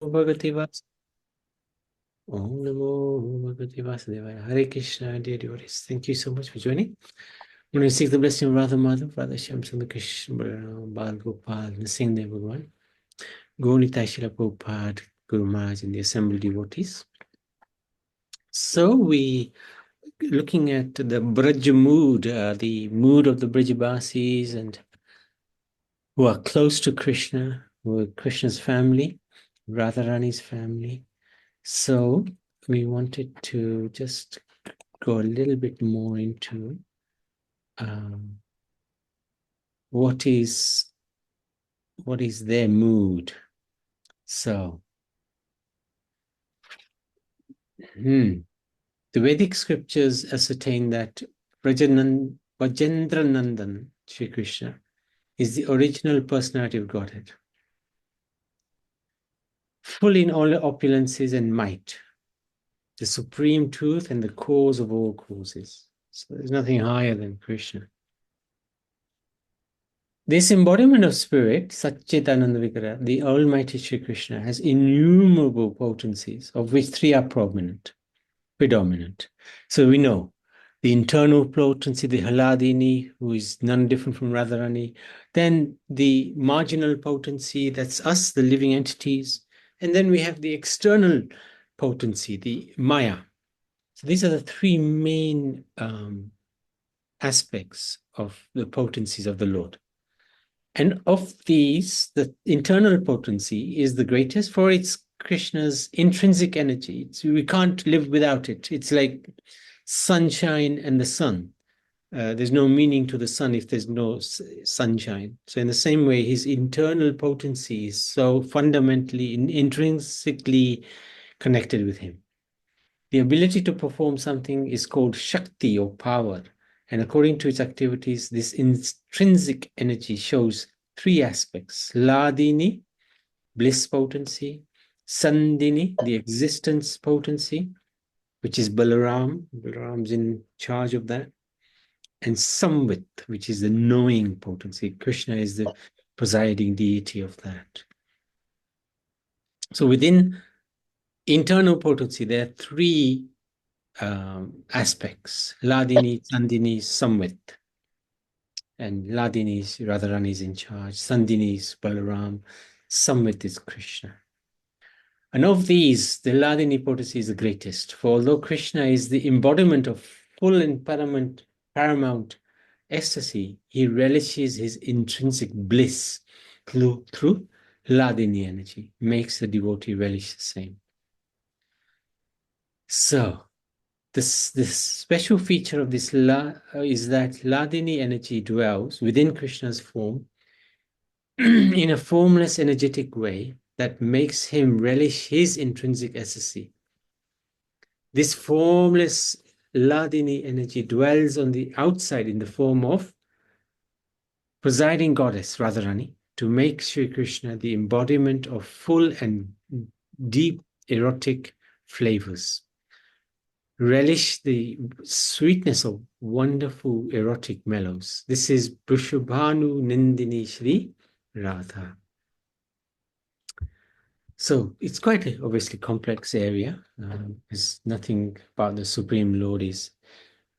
Bhagavate Vas. Om Namo Bhagavate Vasudevaya. Hare Krishna, dear devotees. Thank you so much for joining. I'm going to seek the blessing of Radha Madhav, Radha Shyam Sundar Krishna, Balaram, Bal Gopal, Nrsimhadev Bhagwan, Gaunita Shila Prabhupada, Guru Maharaj, and the assembled devotees. So we looking at the Braj mood, the mood of the Brajabasis and who are close to Krishna, who are Krishna's family, Radharani's family. So we wanted to just go a little bit more into what is their mood. So the Vedic scriptures ascertain that Vajendranandan, Sri Krishna, is the original personality of Godhead, full in all opulences and might, the supreme truth and the cause of all causes. So there's nothing higher than Krishna. This embodiment of spirit, Satchitananda Vigraha, the Almighty Sri Krishna, has innumerable potencies, of which three are predominant. So we know the internal potency, the Haladini, who is none different from Radharani, then the marginal potency, that's us, the living entities, and then we have the external potency, the Maya. So these are the three main aspects of the potencies of the Lord. And of these, the internal potency is the greatest, for it's Krishna's intrinsic energy. We can't live without it. It's like sunshine and the sun. There's no meaning to the sun if there's no sunshine. So in the same way, his internal potency is so fundamentally, intrinsically connected with him. The ability to perform something is called Shakti or power. And according to its activities, this intrinsic energy shows three aspects: Ladini, bliss potency; Sandini, the existence potency, which is Balaram. Balaram's in charge of that. And Samvit, which is the knowing potency. Krishna is the presiding deity of that. So within internal potency, there are three aspects: Ladini, Sandini, Samvit. And Ladini is Radharani is in charge, Sandini is Balaram, Samvit is Krishna. And of these, the Ladini potency is the greatest. For although Krishna is the embodiment of full and paramount ecstasy, he relishes his intrinsic bliss through Ladini energy, makes the devotee relish the same. So, this special feature of this is that Ladini energy dwells within Krishna's form in a formless energetic way that makes him relish his intrinsic ecstasy. This formless Ladini energy dwells on the outside in the form of presiding goddess Radharani to make Sri Krishna the embodiment of full and deep erotic flavors. Relish the sweetness of wonderful erotic mellows. This is Vrishabhanu Nindini Shri Radha. So it's quite a obviously complex area. There's nothing about the Supreme Lord is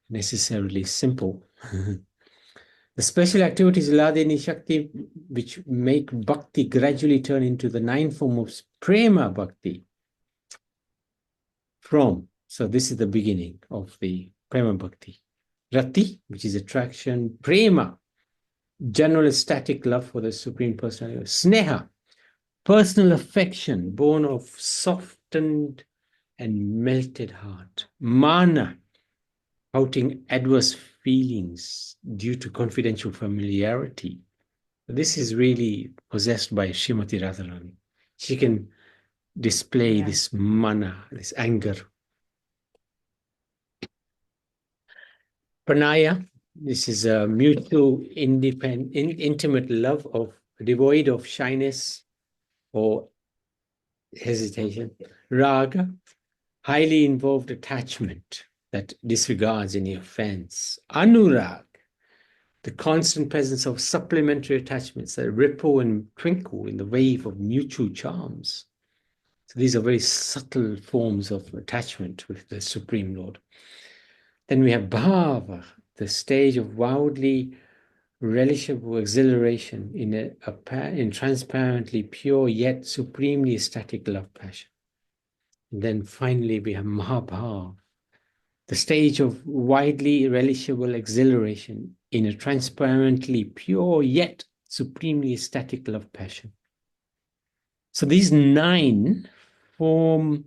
necessarily simple. The special activities Ladini Shakti, which make bhakti gradually turn into the 9 forms of prema bhakti. So this is the beginning of the prema bhakti. Rati, which is attraction; prema, general ecstatic love for the Supreme Personality; sneha, personal affection born of softened and melted heart; mana, outing adverse feelings due to confidential familiarity. This is really possessed by Srimati Radharani. She can display this mana, this anger. Pranaya, this is a mutual, intimate love devoid of shyness or hesitation. Raga, highly involved attachment that disregards any offense. Anurag, the constant presence of supplementary attachments that ripple and twinkle in the wave of mutual charms. So these are very subtle forms of attachment with the Supreme Lord. Then we have bhava, the stage of wildly relishable exhilaration in transparently pure yet supremely ecstatic love passion. And then finally we have mahabhav, the stage of widely relishable exhilaration in a transparently pure yet supremely ecstatic love passion. So these 9 form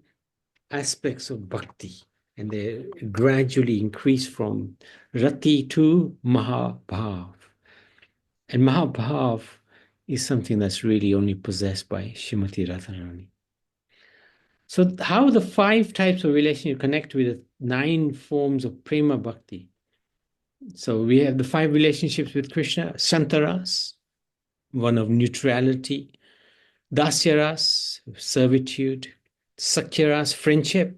aspects of bhakti, and they gradually increase from rati to mahabhav. And mahabhav is something that's really only possessed by Srimati Radharani. So how the 5 types of relationship connect with the 9 forms of prema bhakti? So we have the 5 relationships with Krishna: Shantaras, one of neutrality; Dasyaras, servitude; Sakyaras, friendship.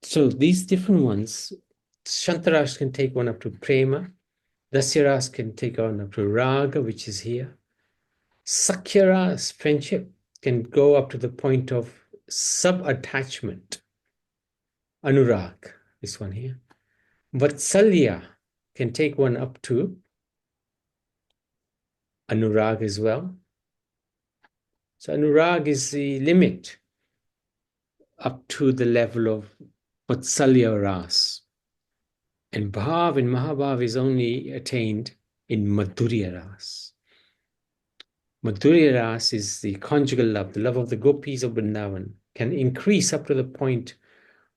So these different ones, Shantaras can take one up to prema, Dasyaras can take one up to raga, which is here. Sakyaras, friendship, can go up to the point of sub-attachment, anurag, this one here. Vatsalya can take one up to anurag as well. So anurag is the limit up to the level of vatsalya ras. And bhav and mahabhav is only attained in madhurya ras. Madhurya ras is the conjugal love, the love of the gopis of Vrindavan, can increase up to the point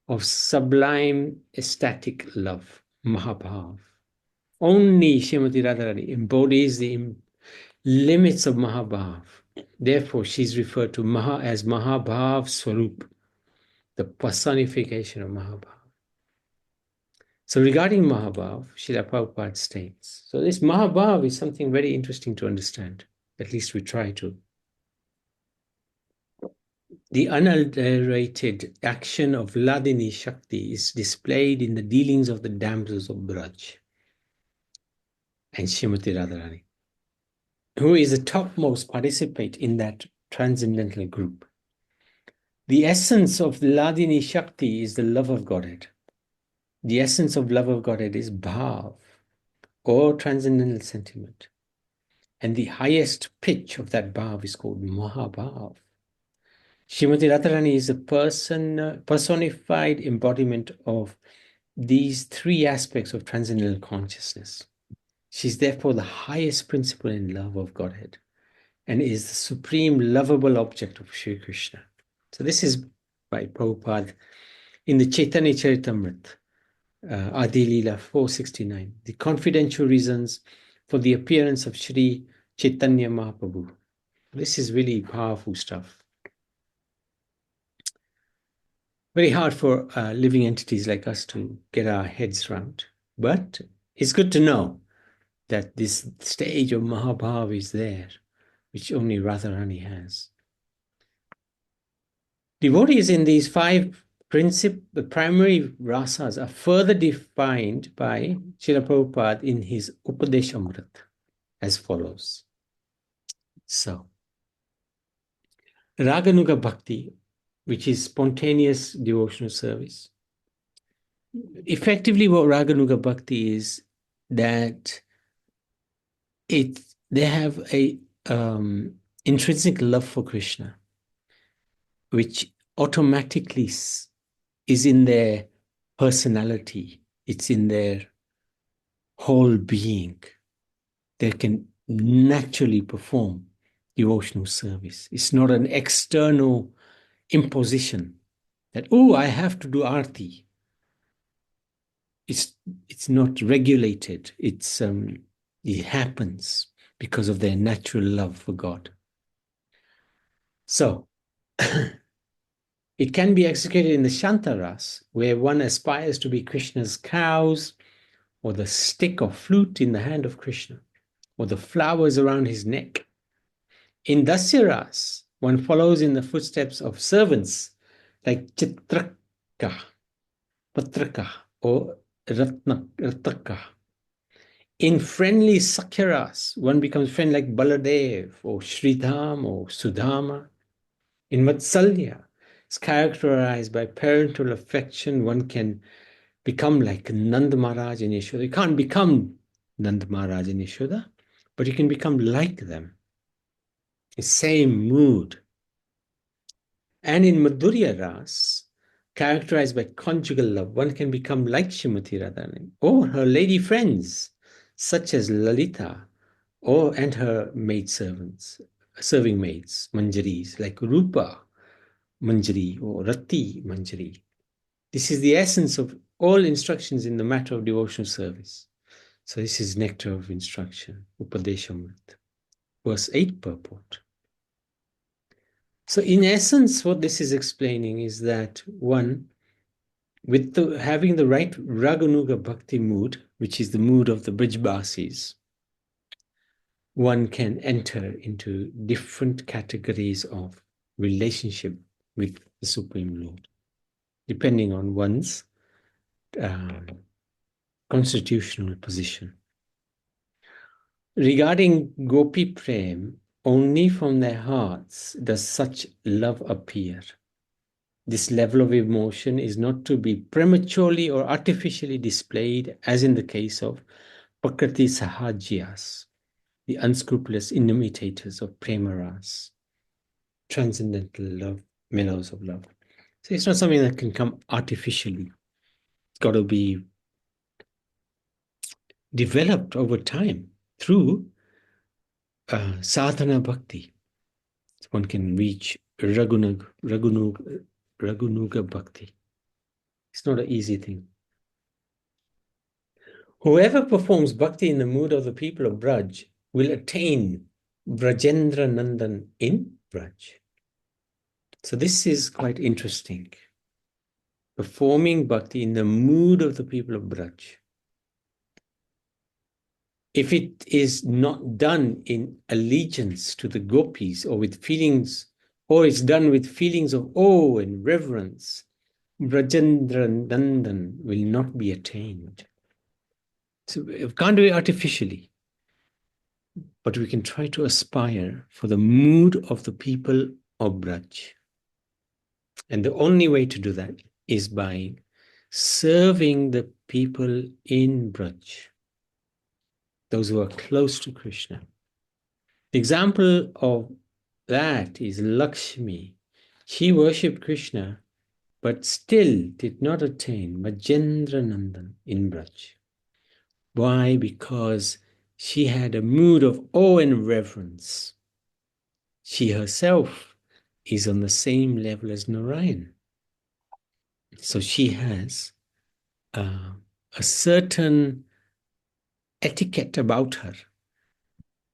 of sublime ecstatic love, mahabhav. Only Srimati Radharani embodies the limits of mahabhav. Therefore, she's referred to as Mahabhav Swarup, the personification of mahabhav. So regarding mahabhav, Srila Prabhupada states, so this mahabhav is something very interesting to understand. At least we try to. The unadulterated action of Ladini Shakti is displayed in the dealings of the damsels of Braj and Srimati Radharani, who is the topmost participant in that transcendental group. The essence of Ladini Shakti is the love of Godhead. The essence of love of Godhead is bhav, or transcendental sentiment. And the highest pitch of that bhav is called mahabhav. Srimati Radharani is a personified embodiment of these 3 aspects of transcendental consciousness. She's therefore the highest principle in love of Godhead and is the supreme lovable object of Sri Krishna. So this is by Prabhupada in the Chaitanya Charitamrita, Adi Leela 469, the confidential reasons for the appearance of Sri Chaitanya Mahaprabhu. This is really powerful stuff. Very hard for living entities like us to get our heads around. But it's good to know that this stage of Mahabhav is there, which only Radharani has. Devotees in these 5 the primary rasas are further defined by Srila Prabhupada in his Upadeshamrita as follows. So, Raganuga Bhakti, which is spontaneous devotional service. Effectively, what Raganuga Bhakti is that they have a intrinsic love for Krishna, which automatically is in their personality. It's in their whole being. They can naturally perform devotional service. It's not an external imposition that, oh, I have to do arti. It's not regulated. It happens because of their natural love for God. So, it can be executed in the Shantaras, where one aspires to be Krishna's cows, or the stick or flute in the hand of Krishna, or the flowers around his neck. In Dasyaras, one follows in the footsteps of servants like Chitraka, Patraka, or Rataka. In friendly Sakyaras, one becomes friend like Baladev or Sridham or Sudama. In Vatsalya, it's characterized by parental affection. One can become like Nand Maharaj and Yashoda. You can't become Nand Maharaj and Yashoda, but you can become like them. The same mood. And in Madhurya Ras, characterized by conjugal love, one can become like Srimati Radharani or her lady friends, such as Lalita, and her maid servants, serving maids, manjaris, like Rupa Manjari or Rati Manjari. This is the essence of all instructions in the matter of devotional service. So this is nectar of instruction, Upadeshamrit. Verse 8 purport. So in essence, what this is explaining is that one, with having the right Raganuga Bhakti mood, which is the mood of the Brijbasis, one can enter into different categories of relationship with the Supreme Lord, depending on one's constitutional position. Regarding Gopi Prem, only from their hearts does such love appear. This level of emotion is not to be prematurely or artificially displayed, as in the case of Prakriti Sahajyas, the unscrupulous imitators of Premaras, transcendental love, mellows of love. So it's not something that can come artificially. It's got to be developed over time through sadhana bhakti. So one can reach Ragunuga bhakti. It's not an easy thing. Whoever performs bhakti in the mood of the people of Braj will attain Brajendra Nandan in Braj. So this is quite interesting. Performing bhakti in the mood of the people of Braj. If it is not done in allegiance to the gopis or with feelings, or it's done with feelings of awe and reverence, Brajendra Nandan will not be attained. So we can't do it artificially, but we can try to aspire for the mood of the people of Braj. And the only way to do that is by serving the people in Braj, those who are close to Krishna. The example of that is Lakshmi. She worshipped Krishna, but still did not attain Majendra Nandan in Braj. Why? Because she had a mood of awe and reverence. She herself is on the same level as Narayan. So she has a certain etiquette about her,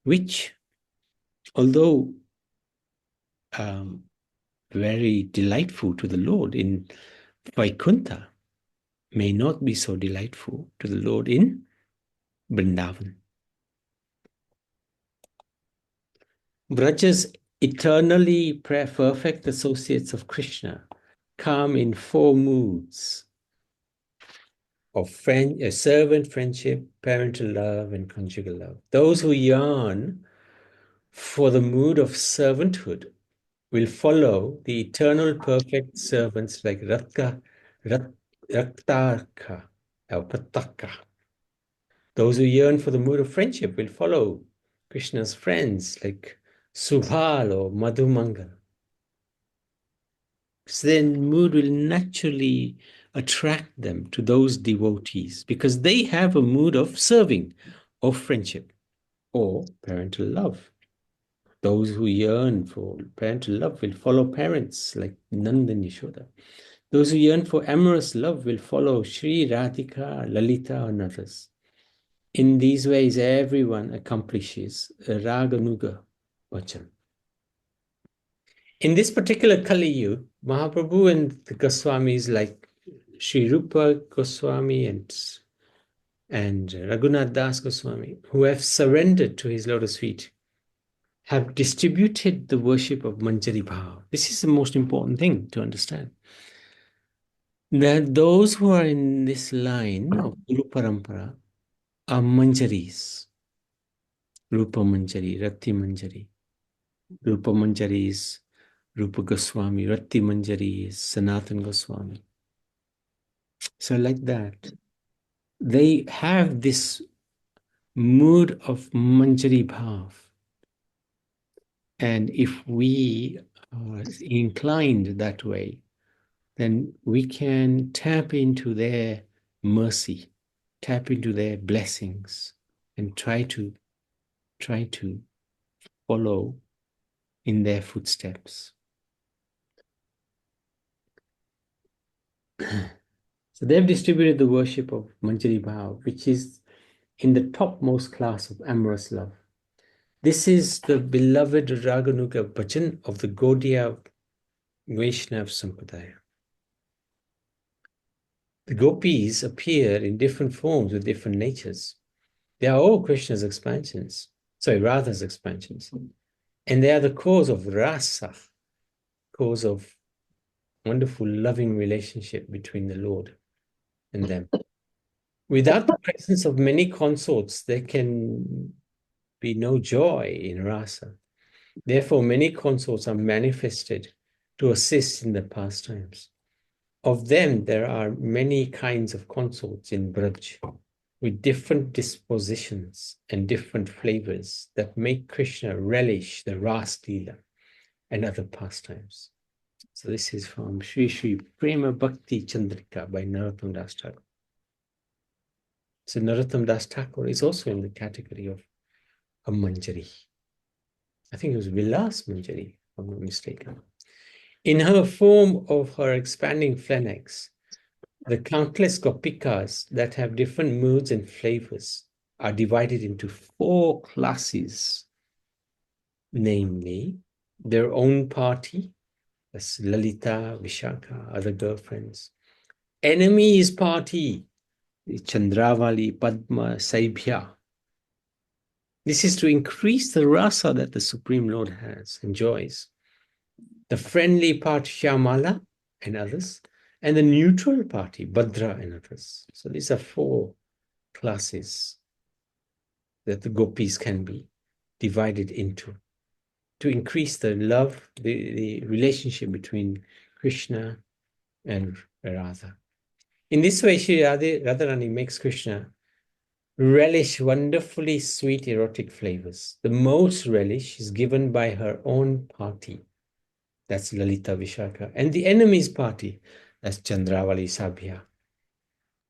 which, although very delightful to the Lord in Vaikuntha, may not be so delightful to the Lord in Vrindavan. Braja's eternally perfect associates of Krishna come in four moods of servant friendship, parental love, and conjugal love. Those who yearn for the mood of servanthood will follow the eternal perfect servants like Raktarka or Pataka. Those who yearn for the mood of friendship will follow Krishna's friends like Subhal or Madhumangal. So then mood will naturally attract them to those devotees because they have a mood of serving, of friendship, or parental love. Those who yearn for parental love will follow parents like Nanda and Yashoda. Those who yearn for amorous love will follow Sri Radhika, Lalita, and others. In these ways, everyone accomplishes Raganuga Vachan. In this particular Kali Yuga, Mahaprabhu and the Goswamis like Sri Rupa Goswami and Raghunath Das Goswami, who have surrendered to his lotus feet, have distributed the worship of Manjari Bhav. This is the most important thing to understand. That those who are in this line of Guru Parampara are Manjaris. Rupa Manjari, Rati Manjari. Rupa Manjari is Rupa Goswami. Rati Manjari is Sanatan Goswami. So like that, they have this mood of Manjari Bhav. And if we are inclined that way, then we can tap into their mercy, tap into their blessings, and try to follow in their footsteps. So they've distributed the worship of Manjari Bhav, which is in the topmost class of amorous love. This is the beloved Raganuga Bhajan of the Gaudiya Vaishnav Sampradaya. The gopis appear in different forms with different natures. They are all Krishna's expansions, Radha's expansions. And they are the cause of rasa, cause of wonderful loving relationship between the Lord and them. Without the presence of many consorts, there can be no joy in rasa. Therefore, many consorts are manifested to assist in the pastimes. Of them, there are many kinds of consorts in Braj, with different dispositions and different flavors that make Krishna relish the Ras Leela and other pastimes. So this is from Sri Sri Prema Bhakti Chandrika by Narottam Das Thakur. So Narottam Das Thakur is also in the category of a Manjari. I think it was Vilas Manjari, if I'm not mistaken. In her form of her expanding phalanx, the countless gopikas that have different moods and flavors are divided into 4 classes, namely their own party, that's Lalita, Vishaka, other girlfriends, enemies party, Chandravali, Padma, Saibhya. This is to increase the rasa that the Supreme Lord enjoys. The friendly party, Shyamala and others, and the neutral party, Bhadra and others. So these are 4 classes that the gopis can be divided into to increase the love, the relationship between Krishna and Radha. In this way, Shri Radharani makes Krishna relish wonderfully sweet erotic flavors. The most relish is given by her own party, that's Lalita Vishaka, and the enemy's party, that's Chandravali Sabhya.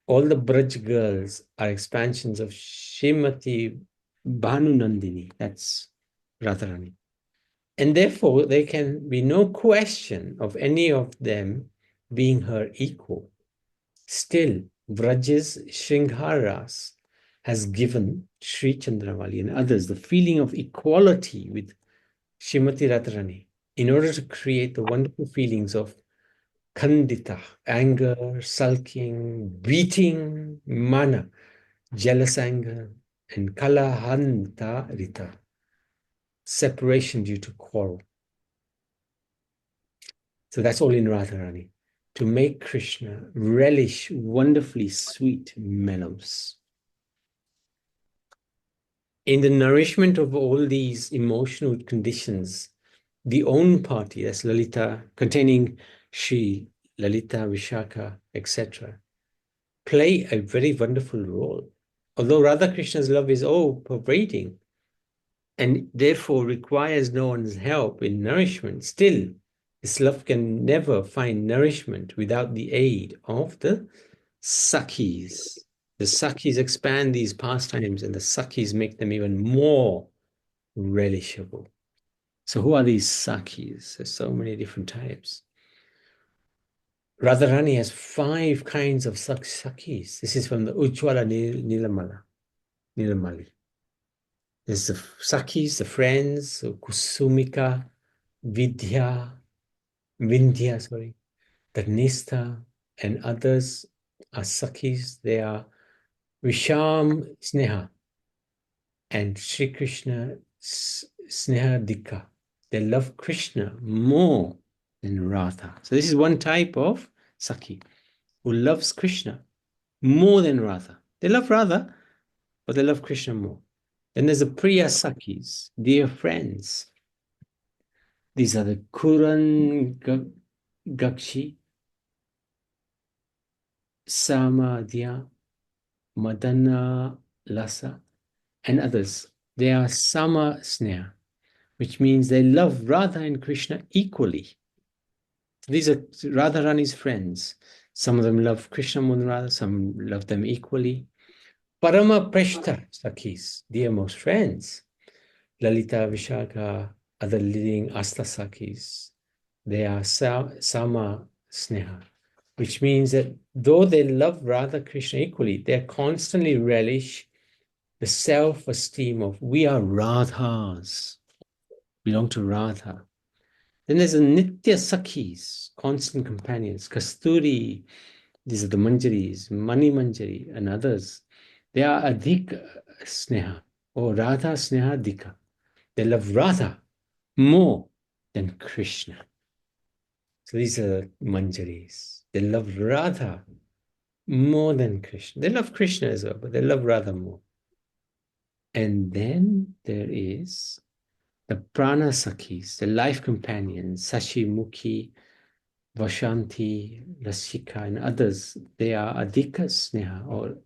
All the Braj girls are expansions of Srimati Bhanunandini, that's Radharani. And therefore, there can be no question of any of them being her equal. Still, Vraj's Shringharas has given Sri Chandravali and others the feeling of equality with Srimati Radharani in order to create the wonderful feelings of Khandita, anger, sulking, beating, mana, jealous anger, and Kalahanta Rita, separation due to quarrel. So that's all in Radharani, to make Krishna relish wonderfully sweet mellows. In the nourishment of all these emotional conditions, the own party, that's Lalita, containing Shri, Lalita, Vishaka, etc., play a very wonderful role. Although Radha Krishna's love is all-pervading and therefore requires no one's help in nourishment, still, this love can never find nourishment without the aid of the Sakhis. The Sakhis expand these pastimes and the Sakhis make them even more relishable. So who are these Sakhis? There's so many different types. Radharani has 5 kinds of Sakhis. This is from the Ujjwala Nilamali. There's the Sakhis, the friends, Kusumika, Vindhya, Dhanista, and others are Sakhis. They are Visham Sneha and Sri Krishna Sneha Dika. They love Krishna more than Radha. So this is one type of Sakhi who loves Krishna more than Radha. They love Radha, but they love Krishna more. Then there's the Priya Sakhis, dear friends. These are the Kuran Gakshi, Samadhya, Madana Lasa, and others. They are Sama Sneha, which means they love Radha and Krishna equally. These are Radharani's friends. Some of them love Krishna more than Radha, some love them equally. Parama Prashta Sakhis, dearmost friends. Lalita, Vishaka, other leading Asta Sakhis, they are Sama Sneha, which means that though they love Radha Krishna equally, they constantly relish the self-esteem of we are Radhas, belong to Radha. Then there's a Nitya Sakhis, constant companions, Kasturi, these are the Manjaris, Mani Manjari, and others. They are Adhika Sneha, or Radha Sneha Dika. They love Radha more than Krishna. So these are Manjaris. They love Radha more than Krishna. They love Krishna as well, but they love Radha more. And then there is the Prana Sakhis, the life companions, Sashi Mukhi, Vashanti, Rasika, and others. They are Adhika Sneha or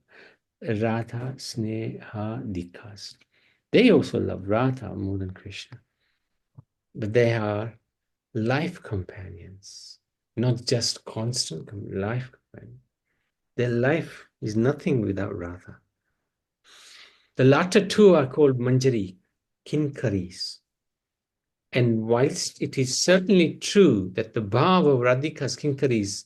Radha Sneha Dikas. They also love Radha more than Krishna. But they are life companions, not just constant life companions. Their life is nothing without Radha. The latter two are called Manjari, Kinkaris. And whilst it is certainly true that the bhav of Radhika's Kinkaris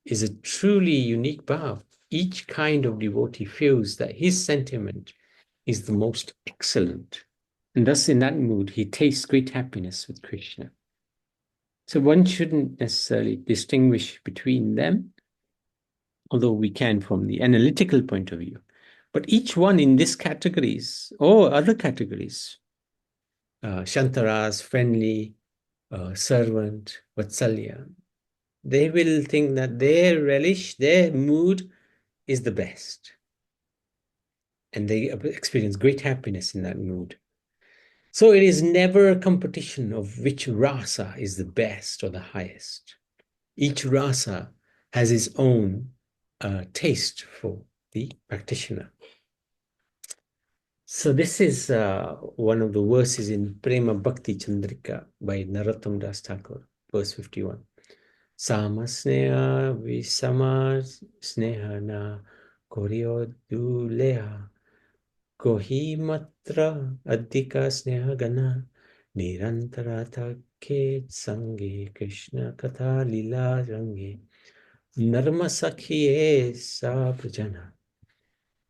is a truly unique bhav, each kind of devotee feels that his sentiment is the most excellent. And thus in that mood, he tastes great happiness with Krishna. So one shouldn't necessarily distinguish between them, although we can from the analytical point of view. But each one in these categories or other categories, Shantaras, friendly, servant, Vatsalya, they will think that their relish, their mood is the best. And they experience great happiness in that mood. So it is never a competition of which rasa is the best or the highest. Each rasa has its own taste for the practitioner. So this is one of the verses in Prema Bhakti Chandrika by Narottam Das Thakur, verse 51. Sama sneha visama sneha na koryo duleha kohi matra adhika sneha gana nirantara ke sange Krishna katha lila range narma sakhiye sabrajana.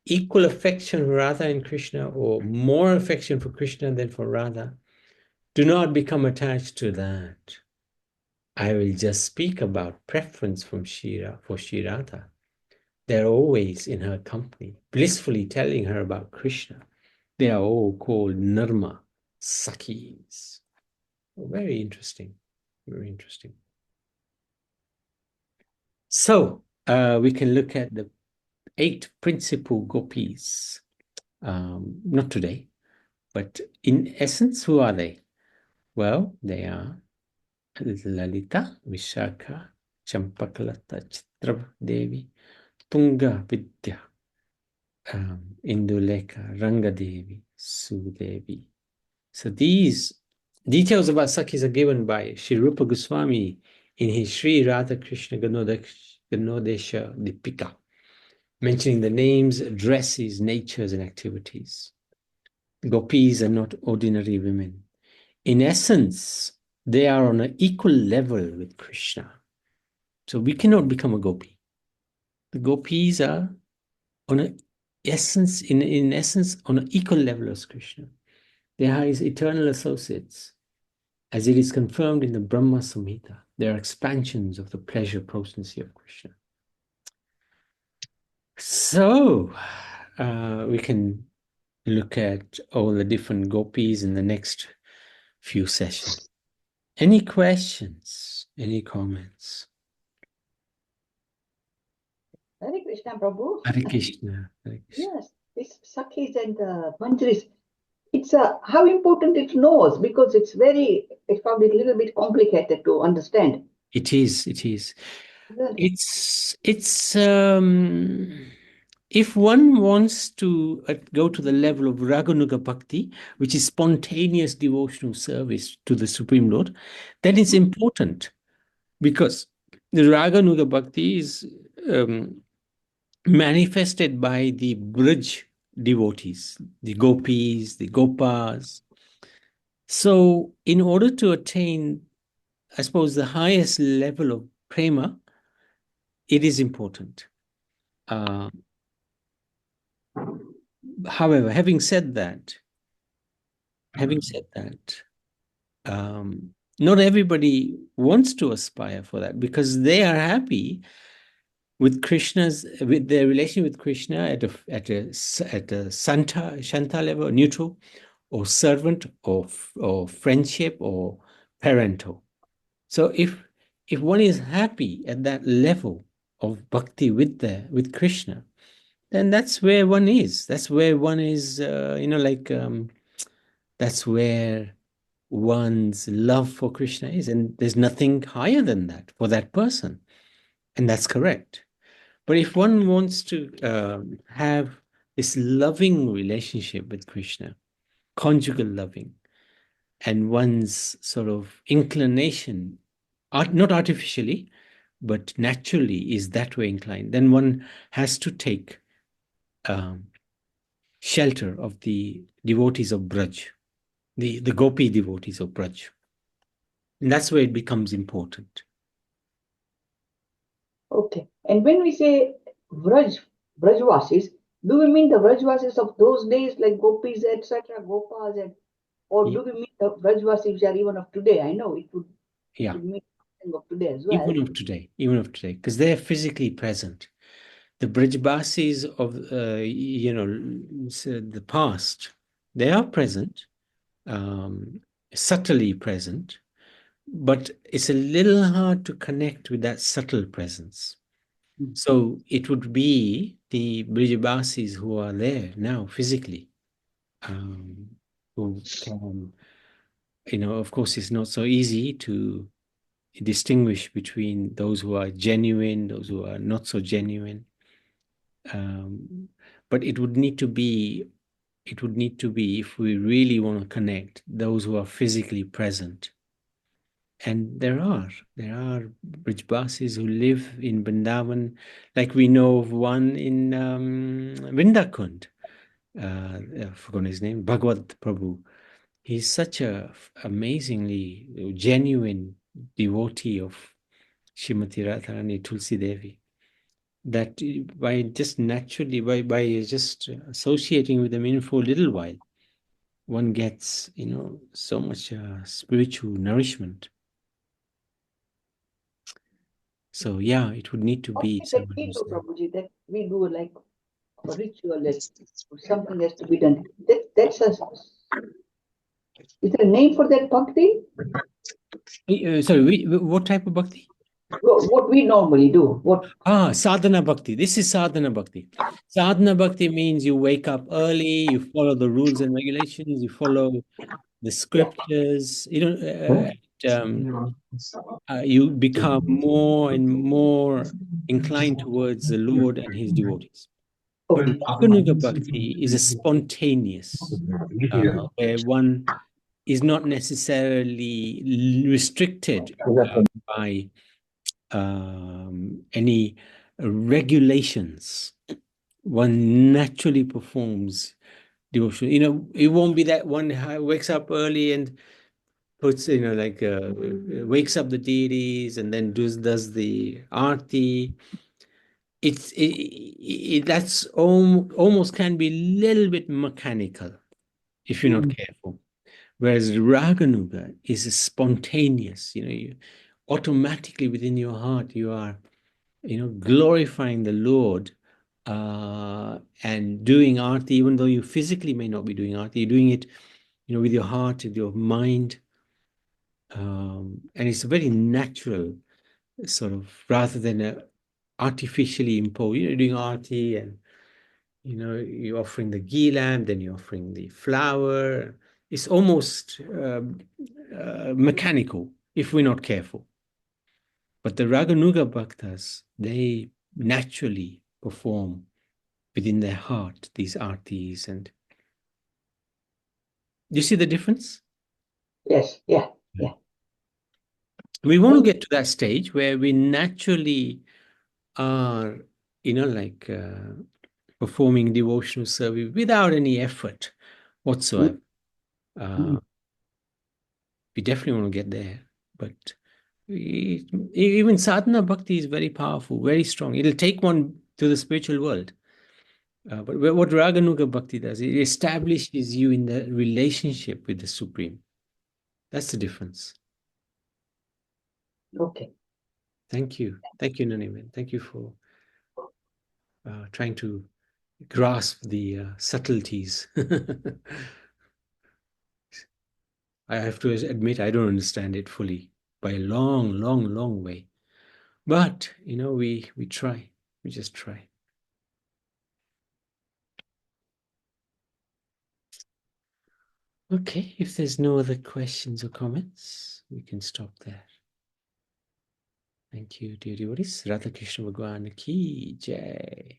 Equal affection for Radha and Krishna, or more affection for Krishna than for Radha, do not become attached to that. I will just speak about preference from Shira for Shri Radha. They're always in her company, blissfully telling her about Krishna. They are all called Narma Sakhis. Very interesting. Very interesting. So we can look at the 8 principal gopis. Not today, but in essence, who are they? Well, they are Lalita, Vishakha, Champakalata, Chitra Devi, Tunga Vidya, Indulekha, Rangadevi, Sudevi. So these details about Sakhis are given by Sri Rupa Goswami in his Sri Radha Krishna Ganodesha Dipika, mentioning the names, dresses, natures, and activities. Gopis are not ordinary women. In essence, they are on an equal level with Krishna. So we cannot become a gopi. The gopis are on an essence, in essence, on an equal level as Krishna. They are his eternal associates, as it is confirmed in the Brahma Samhita. They are expansions of the pleasure potency of Krishna. So we can look at all the different gopis in the next few sessions. Any questions? Any comments? Hare Krishna, Prabhu. Hare Krishna. Hare Krishna. Yes. This Sakhis and Manjaris, it's how important it knows because it's probably a little bit complicated to understand. It is, it is. Really? It's if one wants to go to the level of Raganuga Bhakti, which is spontaneous devotional service to the Supreme Lord, then it's important because the Raganuga Bhakti is manifested by the Braj devotees, the gopis, the gopas. So, in order to attain, I suppose, the highest level of prema, it is important. Uh, However, having said that, not everybody wants to aspire for that because they are happy with their relation with Krishna at a Shanta level, neutral, or servant, or friendship, or parental. So if one is happy at that level of bhakti with Krishna, then that's where one is. That's where one is. That's where one's love for Krishna is, and there's nothing higher than that for that person, and that's correct. But if one wants to have this loving relationship with Krishna, conjugal loving, and one's sort of inclination, not artificially, but naturally is that way inclined, then one has to take um, shelter of the devotees of Braj, the Gopi devotees of Braj. And that's where it becomes important. Okay. And when we say Brajvasis, do we mean the Brajvasis of those days like Gopis, etc., Gopas, or Yeah, do we mean the Brajvasis which are even of today? I know it yeah. would mean something of today as well. Even of today, because they're physically present. The Brijbasis of the past, they are present, um, subtly present, but it's a little hard to connect with that subtle presence. Mm. So it would be the Brijbasis who are there now physically, um, who can, of course, it's not so easy to distinguish between those who are genuine, those who are not so genuine. Um, but it would need to be, if we really want to connect, those who are physically present. And there are Brijbasis who live in Vrindavan, like we know of one in Vindakund. I've forgotten his name, Bhagwat Prabhu. He's such a amazingly genuine devotee of Srimati Radharani Tulsi Devi that by just naturally, by just associating with them in for a little while, one gets, so much spiritual nourishment. So yeah, it would need to What be is that someone we who's do, there. Prabhuji, that we do like a ritual that something has to be done? Is there a name for that bhakti? Sorry, what type of bhakti? What we normally do. What Sadhana bhakti. This is sadhana bhakti. Sadhana bhakti means you wake up early, you follow the rules and regulations, you follow the yeah. scriptures, you become more and more inclined towards the Lord and his devotees. But Okay. Raganuga bhakti is a spontaneous, where one is not necessarily restricted by any regulations. One naturally performs devotion. It won't be that one wakes up early and puts, wakes up the deities and then does the arti. That's almost can be a little bit mechanical if you're not Mm. careful. Whereas Raganuga is spontaneous. You automatically within your heart you are, glorifying the Lord, and doing arti, even though you physically may not be doing arti, you're doing it, with your heart, with your mind, and it's a very natural sort of, rather than a artificially imposed. Doing arti, and you're offering the ghee lamp, then you're offering the flower. It's almost mechanical if we're not careful. But the Raganuga Bhaktas, they naturally perform within their heart these artis. And you see the difference? Yes, yeah, yeah. We want to get to that stage where we naturally are, like performing devotional service without any effort whatsoever. We definitely want to get there. But even sadhana bhakti is very powerful, very strong. It'll take one to the spiritual world. But what Raganuga Bhakti does, it establishes you in the relationship with the Supreme. That's the difference. Okay. Thank you. Thank you, Naniman. Thank you for trying to grasp the subtleties. I have to admit, I don't understand it fully by a long, long, long way. But, we try. We just try. Okay, if there's no other questions or comments, we can stop there. Thank you, dear devotees. Radha Krishna Bhagwan ki jai.